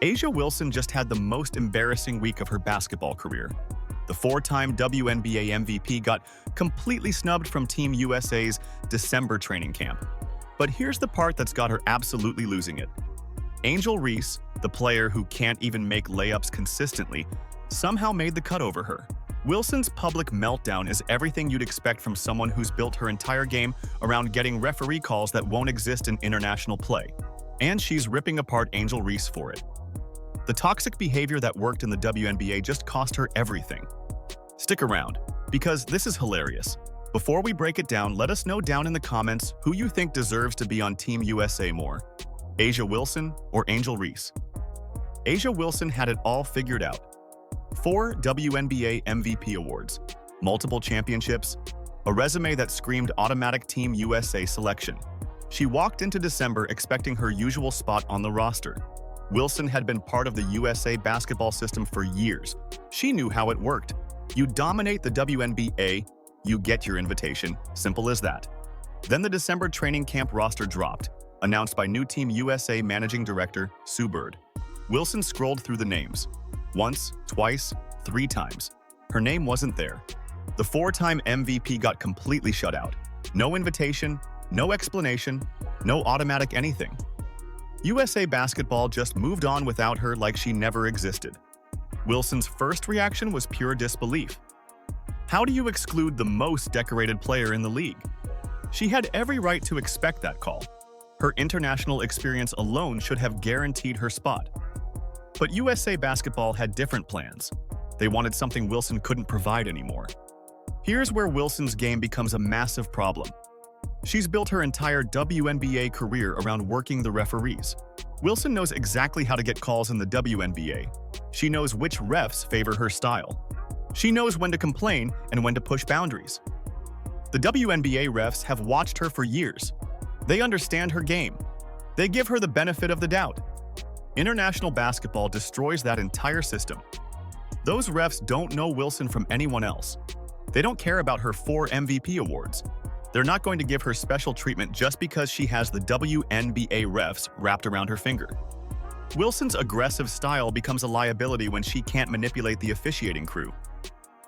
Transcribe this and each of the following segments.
A'ja Wilson just had the most embarrassing week of her basketball career. The four-time WNBA MVP got completely snubbed from Team USA's December training camp. But here's the part that's got her absolutely losing it. Angel Reese, the player who can't even make layups consistently, somehow made the cut over her. Wilson's public meltdown is everything you'd expect from someone who's built her entire game around getting referee calls that won't exist in international play. And she's ripping apart Angel Reese for it. The toxic behavior that worked in the WNBA just cost her everything. Stick around, because this is hilarious. Before we break it down, let us know down in the comments who you think deserves to be on Team USA more, A'ja Wilson or Angel Reese. A'ja Wilson had it all figured out. 4 WNBA MVP awards, multiple championships, a resume that screamed automatic Team USA selection. She walked into December expecting her usual spot on the roster. Wilson had been part of the USA basketball system for years. She knew how it worked. You dominate the WNBA, you get your invitation, simple as that. Then the December training camp roster dropped, announced by new Team USA Managing Director SNUB. Wilson scrolled through the names. Once, twice, 3 times. Her name wasn't there. The 4-time MVP got completely shut out. No invitation, no explanation, no automatic anything. USA Basketball just moved on without her like she never existed. Wilson's first reaction was pure disbelief. How do you exclude the most decorated player in the league? She had every right to expect that call. Her international experience alone should have guaranteed her spot. But USA Basketball had different plans. They wanted something Wilson couldn't provide anymore. Here's where Wilson's game becomes a massive problem. She's built her entire WNBA career around working the referees. Wilson knows exactly how to get calls in the WNBA. She knows which refs favor her style. She knows when to complain and when to push boundaries. The WNBA refs have watched her for years. They understand her game. They give her the benefit of the doubt. International basketball destroys that entire system. Those refs don't know Wilson from anyone else. They don't care about her 4 MVP awards. They're not going to give her special treatment just because she has the WNBA refs wrapped around her finger. Wilson's aggressive style becomes a liability when she can't manipulate the officiating crew.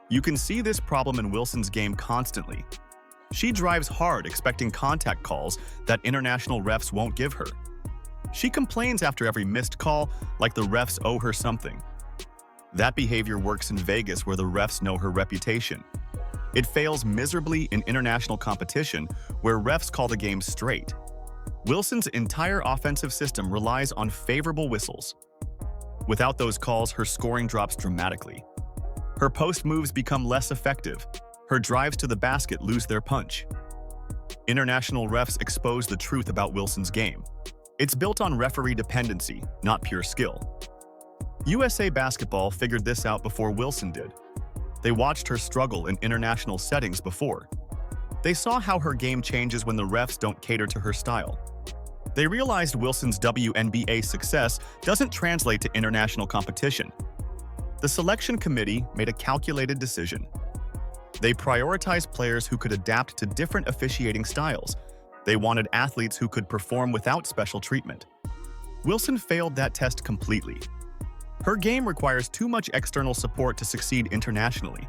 You can see this problem in Wilson's game constantly. She drives hard expecting contact calls that international refs won't give her. She complains after every missed call like the refs owe her something. That behavior works in Vegas where the refs know her reputation. It fails miserably in international competition where refs call the game straight. Wilson's entire offensive system relies on favorable whistles. Without those calls, her scoring drops dramatically. Her post moves become less effective. Her drives to the basket lose their punch. International refs expose the truth about Wilson's game. It's built on referee dependency, not pure skill. USA Basketball figured this out before Wilson did. They watched her struggle in international settings before. They saw how her game changes when the refs don't cater to her style. They realized Wilson's WNBA success doesn't translate to international competition. The selection committee made a calculated decision. They prioritized players who could adapt to different officiating styles. They wanted athletes who could perform without special treatment. Wilson failed that test completely. Her game requires too much external support to succeed internationally.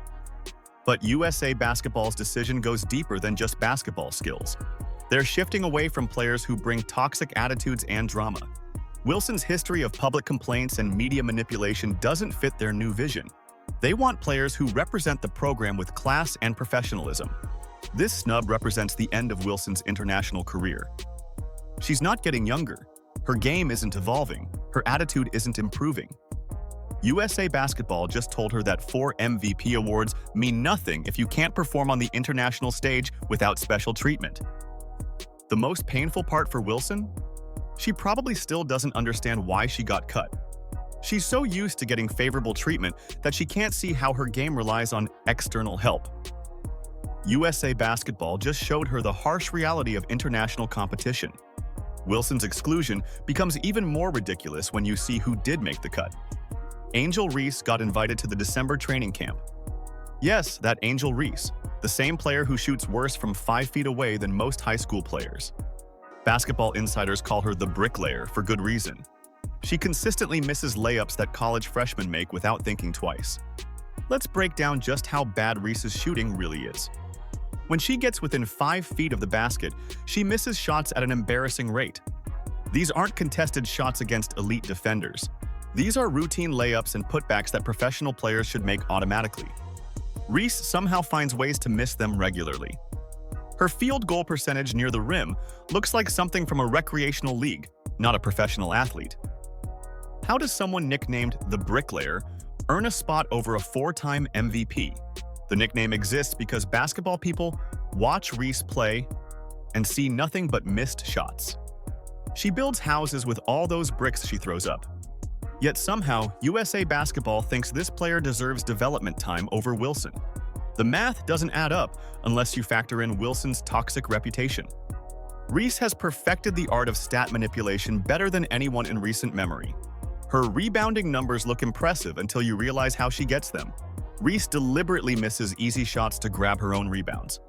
But USA Basketball's decision goes deeper than just basketball skills. They're shifting away from players who bring toxic attitudes and drama. Wilson's history of public complaints and media manipulation doesn't fit their new vision. They want players who represent the program with class and professionalism. This snub represents the end of Wilson's international career. She's not getting younger. Her game isn't evolving. Her attitude isn't improving. USA Basketball just told her that 4 MVP awards mean nothing if you can't perform on the international stage without special treatment. The most painful part for Wilson? She probably still doesn't understand why she got cut. She's so used to getting favorable treatment that she can't see how her game relies on external help. USA Basketball just showed her the harsh reality of international competition. Wilson's exclusion becomes even more ridiculous when you see who did make the cut. Angel Reese got invited to the December training camp. Yes, that Angel Reese, the same player who shoots worse from 5 feet away than most high school players. Basketball insiders call her the bricklayer for good reason. She consistently misses layups that college freshmen make without thinking twice. Let's break down just how bad Reese's shooting really is. When she gets within 5 feet of the basket, she misses shots at an embarrassing rate. These aren't contested shots against elite defenders. These are routine layups and putbacks that professional players should make automatically. Reese somehow finds ways to miss them regularly. Her field goal percentage near the rim looks like something from a recreational league, not a professional athlete. How does someone nicknamed the Bricklayer earn a spot over a 4-time MVP? The nickname exists because basketball people watch Reese play and see nothing but missed shots. She builds houses with all those bricks she throws up. Yet somehow, USA Basketball thinks this player deserves development time over Wilson. The math doesn't add up unless you factor in Wilson's toxic reputation. Reese has perfected the art of stat manipulation better than anyone in recent memory. Her rebounding numbers look impressive until you realize how she gets them. Reese deliberately misses easy shots to grab her own rebounds.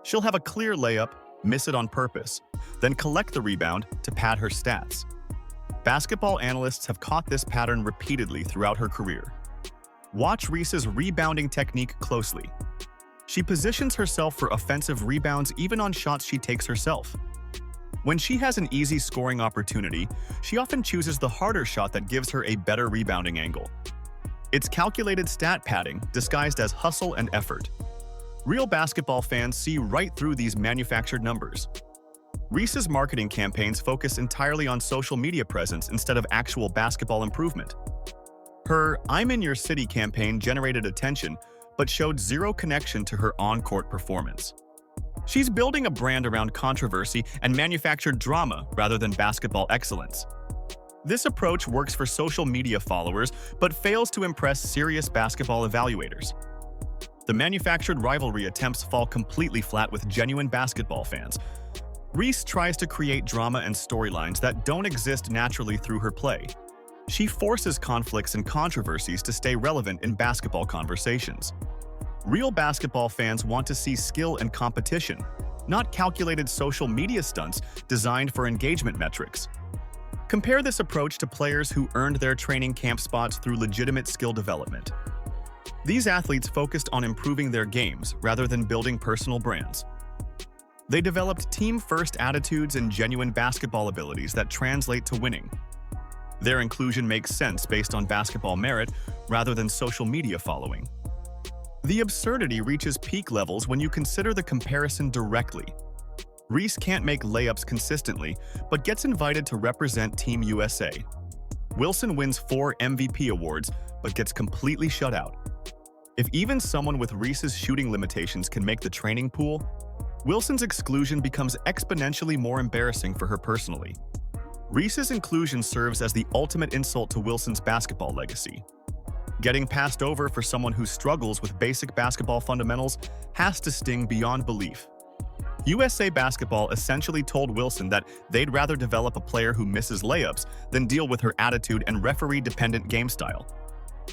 She'll have a clear layup, miss it on purpose, then collect the rebound to pad her stats. Basketball analysts have caught this pattern repeatedly throughout her career. Watch Reese's rebounding technique closely. She positions herself for offensive rebounds even on shots she takes herself. When she has an easy scoring opportunity, she often chooses the harder shot that gives her a better rebounding angle. It's calculated stat padding disguised as hustle and effort. Real basketball fans see right through these manufactured numbers. Reese's marketing campaigns focus entirely on social media presence instead of actual basketball improvement. Her "I'm in your city" campaign generated attention, but showed zero connection to her on-court performance. She's building a brand around controversy and manufactured drama rather than basketball excellence. This approach works for social media followers, but fails to impress serious basketball evaluators. The manufactured rivalry attempts fall completely flat with genuine basketball fans. Reese tries to create drama and storylines that don't exist naturally through her play. She forces conflicts and controversies to stay relevant in basketball conversations. Real basketball fans want to see skill and competition, not calculated social media stunts designed for engagement metrics. Compare this approach to players who earned their training camp spots through legitimate skill development. These athletes focused on improving their games rather than building personal brands. They developed team-first attitudes and genuine basketball abilities that translate to winning. Their inclusion makes sense based on basketball merit rather than social media following. The absurdity reaches peak levels when you consider the comparison directly. Reese can't make layups consistently, but gets invited to represent Team USA. Wilson wins 4 MVP awards, but gets completely shut out. If even someone with Reese's shooting limitations can make the training pool, Wilson's exclusion becomes exponentially more embarrassing for her personally. Reese's inclusion serves as the ultimate insult to Wilson's basketball legacy. Getting passed over for someone who struggles with basic basketball fundamentals has to sting beyond belief. USA Basketball essentially told Wilson that they'd rather develop a player who misses layups than deal with her attitude and referee-dependent game style.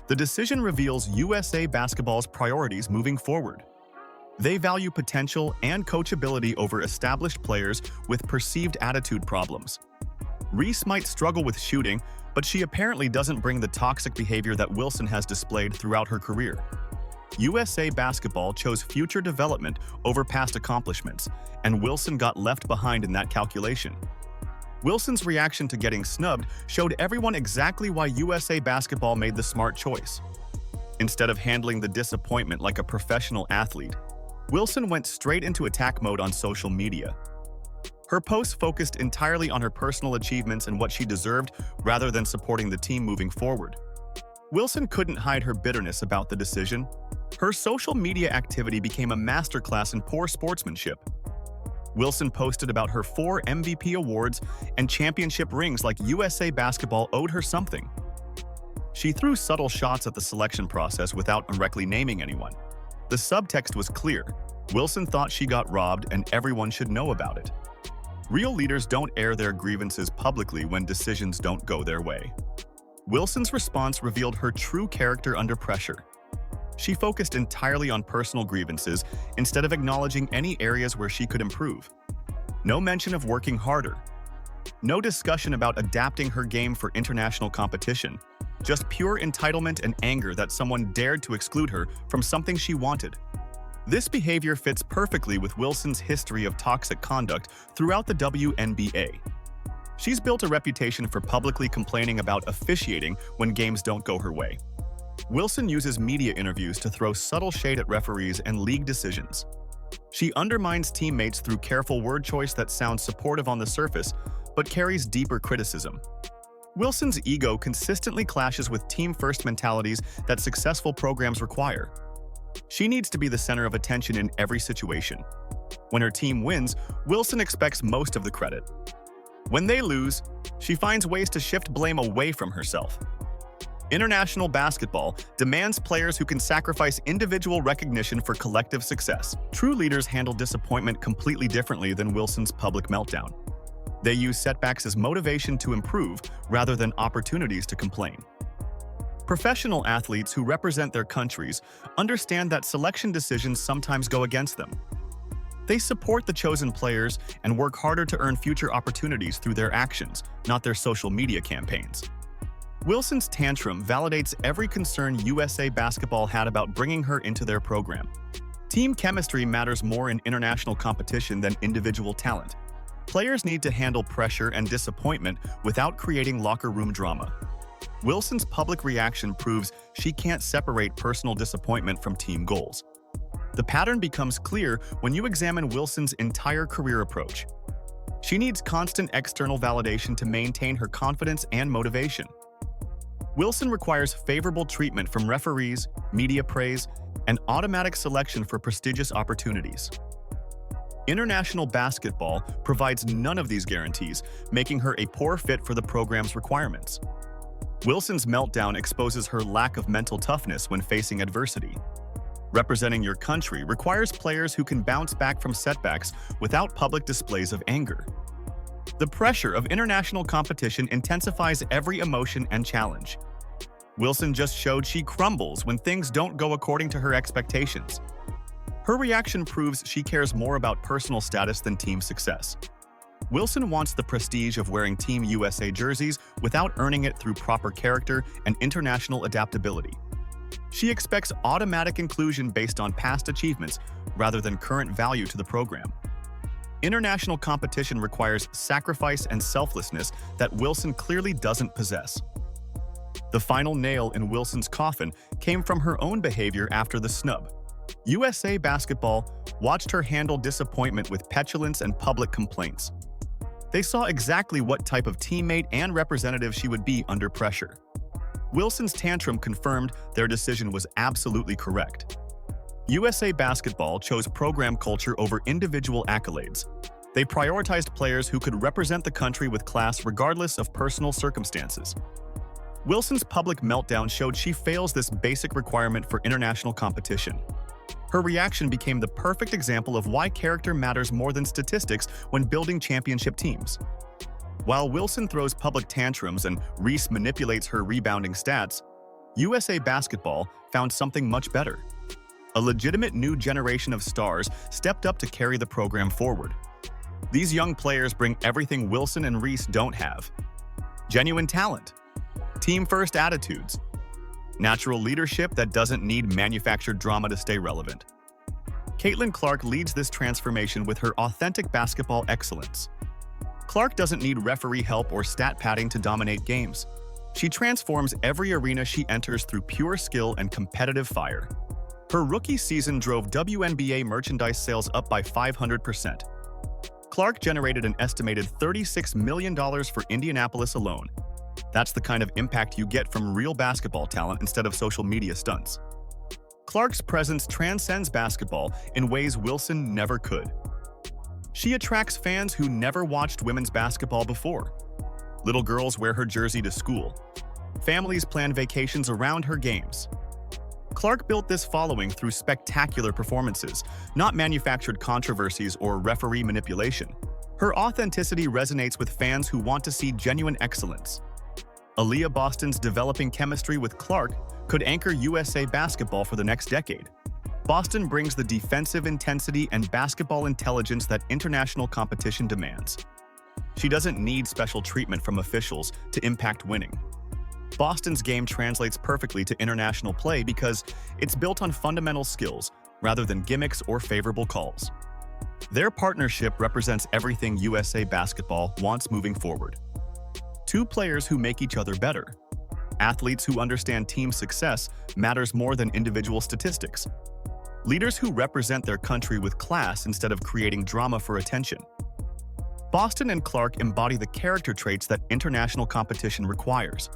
The decision reveals USA Basketball's priorities moving forward. They value potential and coachability over established players with perceived attitude problems. Reese might struggle with shooting, but she apparently doesn't bring the toxic behavior that Wilson has displayed throughout her career. USA Basketball chose future development over past accomplishments, and Wilson got left behind in that calculation. Wilson's reaction to getting snubbed showed everyone exactly why USA Basketball made the smart choice. Instead of handling the disappointment like a professional athlete, Wilson went straight into attack mode on social media. Her posts focused entirely on her personal achievements and what she deserved rather than supporting the team moving forward. Wilson couldn't hide her bitterness about the decision. Her social media activity became a masterclass in poor sportsmanship. Wilson posted about her 4 MVP awards and championship rings like USA Basketball owed her something. She threw subtle shots at the selection process without directly naming anyone. The subtext was clear. Wilson thought she got robbed and everyone should know about it. Real leaders don't air their grievances publicly when decisions don't go their way. Wilson's response revealed her true character under pressure. She focused entirely on personal grievances instead of acknowledging any areas where she could improve. No mention of working harder. No discussion about adapting her game for international competition. Just pure entitlement and anger that someone dared to exclude her from something she wanted. This behavior fits perfectly with Wilson's history of toxic conduct throughout the WNBA. She's built a reputation for publicly complaining about officiating when games don't go her way. Wilson uses media interviews to throw subtle shade at referees and league decisions. She undermines teammates through careful word choice that sounds supportive on the surface, but carries deeper criticism. Wilson's ego consistently clashes with team-first mentalities that successful programs require. She needs to be the center of attention in every situation. When her team wins, Wilson expects most of the credit. When they lose, she finds ways to shift blame away from herself. International basketball demands players who can sacrifice individual recognition for collective success. True leaders handle disappointment completely differently than Wilson's public meltdown. They use setbacks as motivation to improve rather than opportunities to complain. Professional athletes who represent their countries understand that selection decisions sometimes go against them. They support the chosen players and work harder to earn future opportunities through their actions, not their social media campaigns. Wilson's tantrum validates every concern USA Basketball had about bringing her into their program. Team chemistry matters more in international competition than individual talent. Players need to handle pressure and disappointment without creating locker room drama. Wilson's public reaction proves she can't separate personal disappointment from team goals. The pattern becomes clear when you examine Wilson's entire career approach. She needs constant external validation to maintain her confidence and motivation. Wilson requires favorable treatment from referees, media praise, and automatic selection for prestigious opportunities. International basketball provides none of these guarantees, making her a poor fit for the program's requirements. Wilson's meltdown exposes her lack of mental toughness when facing adversity. Representing your country requires players who can bounce back from setbacks without public displays of anger. The pressure of international competition intensifies every emotion and challenge. Wilson just showed she crumbles when things don't go according to her expectations. Her reaction proves she cares more about personal status than team success. Wilson wants the prestige of wearing Team USA jerseys without earning it through proper character and international adaptability. She expects automatic inclusion based on past achievements rather than current value to the program. International competition requires sacrifice and selflessness that Wilson clearly doesn't possess. The final nail in Wilson's coffin came from her own behavior after the snub. USA Basketball watched her handle disappointment with petulance and public complaints. They saw exactly what type of teammate and representative she would be under pressure. Wilson's tantrum confirmed their decision was absolutely correct. USA Basketball chose program culture over individual accolades. They prioritized players who could represent the country with class regardless of personal circumstances. Wilson's public meltdown showed she fails this basic requirement for international competition. Her reaction became the perfect example of why character matters more than statistics when building championship teams. While Wilson throws public tantrums and Reese manipulates her rebounding stats, USA Basketball found something much better. A legitimate new generation of stars stepped up to carry the program forward. These young players bring everything Wilson and Reese don't have: genuine talent, team-first attitudes, natural leadership that doesn't need manufactured drama to stay relevant. Caitlin Clark leads this transformation with her authentic basketball excellence. Clark doesn't need referee help or stat padding to dominate games. She transforms every arena she enters through pure skill and competitive fire. Her rookie season drove WNBA merchandise sales up by 500%. Clark generated an estimated $36 million for Indianapolis alone. That's the kind of impact you get from real basketball talent instead of social media stunts. Clark's presence transcends basketball in ways Wilson never could. She attracts fans who never watched women's basketball before. Little girls wear her jersey to school. Families plan vacations around her games. Clark built this following through spectacular performances, not manufactured controversies or referee manipulation. Her authenticity resonates with fans who want to see genuine excellence. Aaliyah Boston's developing chemistry with Clark could anchor USA Basketball for the next decade. Boston brings the defensive intensity and basketball intelligence that international competition demands. She doesn't need special treatment from officials to impact winning. Boston's game translates perfectly to international play because it's built on fundamental skills rather than gimmicks or favorable calls. Their partnership represents everything USA Basketball wants moving forward. Two players who make each other better. Athletes who understand team success matters more than individual statistics. Leaders who represent their country with class instead of creating drama for attention. Boston and Clark embody the character traits that international competition requires.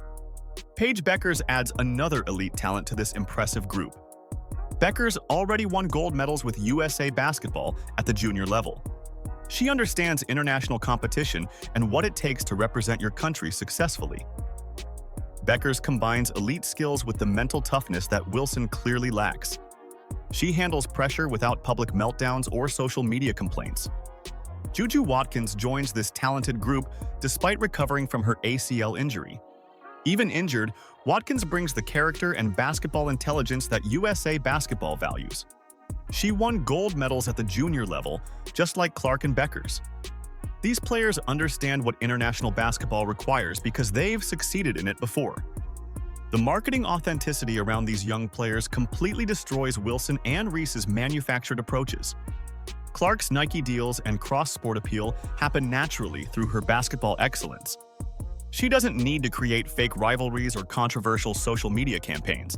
Paige Bueckers adds another elite talent to this impressive group. Bueckers already won gold medals with USA Basketball at the junior level. She understands international competition and what it takes to represent your country successfully. Bueckers combines elite skills with the mental toughness that Wilson clearly lacks. She handles pressure without public meltdowns or social media complaints. Juju Watkins joins this talented group despite recovering from her ACL injury. Even injured, Watkins brings the character and basketball intelligence that USA Basketball values. She won gold medals at the junior level, just like Clark and Bueckers. These players understand what international basketball requires because they've succeeded in it before. The marketing authenticity around these young players completely destroys Wilson and Reese's manufactured approaches. Clark's Nike deals and cross-sport appeal happen naturally through her basketball excellence. She doesn't need to create fake rivalries or controversial social media campaigns.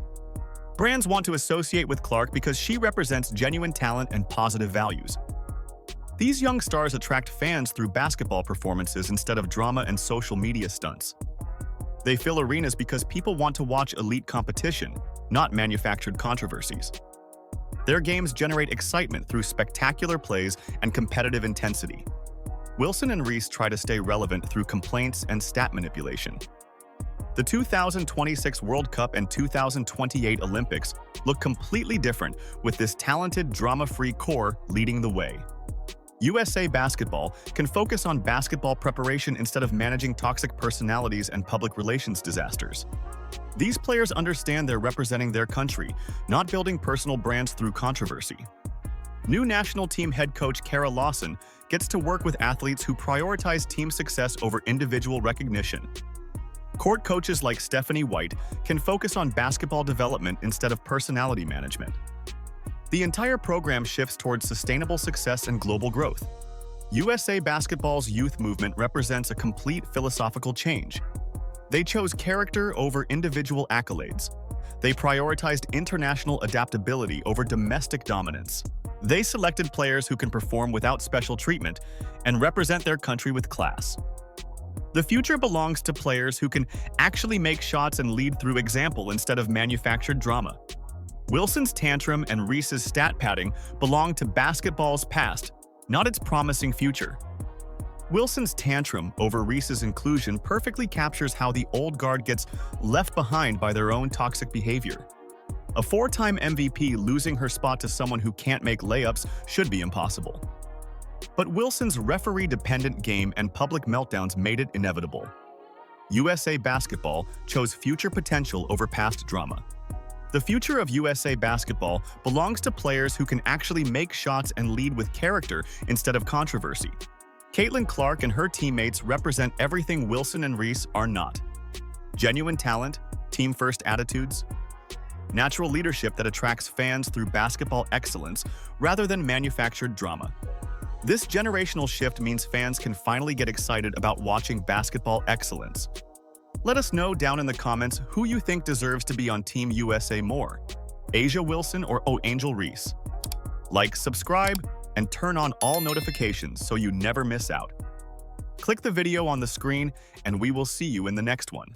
Brands want to associate with Clark because she represents genuine talent and positive values. These young stars attract fans through basketball performances instead of drama and social media stunts. They fill arenas because people want to watch elite competition, not manufactured controversies. Their games generate excitement through spectacular plays and competitive intensity. Wilson and Reese try to stay relevant through complaints and stat manipulation. The 2026 World Cup and 2028 Olympics look completely different with this talented, drama-free core leading the way. USA Basketball can focus on basketball preparation instead of managing toxic personalities and public relations disasters. These players understand they're representing their country, not building personal brands through controversy. New national team head coach Kara Lawson gets to work with athletes who prioritize team success over individual recognition. Court coaches like Stephanie White can focus on basketball development instead of personality management. The entire program shifts towards sustainable success and global growth. USA Basketball's youth movement represents a complete philosophical change. They chose character over individual accolades. They prioritized international adaptability over domestic dominance. They selected players who can perform without special treatment and represent their country with class. The future belongs to players who can actually make shots and lead through example instead of manufactured drama. Wilson's tantrum and Reese's stat padding belong to basketball's past, not its promising future. Wilson's tantrum over Reese's inclusion perfectly captures how the old guard gets left behind by their own toxic behavior. A four-time MVP losing her spot to someone who can't make layups should be impossible. But Wilson's referee-dependent game and public meltdowns made it inevitable. USA Basketball chose future potential over past drama. The future of USA Basketball belongs to players who can actually make shots and lead with character instead of controversy. Caitlin Clark and her teammates represent everything Wilson and Reese are not. Genuine talent, team-first attitudes, natural leadership that attracts fans through basketball excellence rather than manufactured drama. This generational shift means fans can finally get excited about watching basketball excellence. Let us know down in the comments who you think deserves to be on Team USA more, A'ja Wilson or Angel Reese. Like, subscribe, and turn on all notifications so you never miss out. Click the video on the screen, and we will see you in the next one.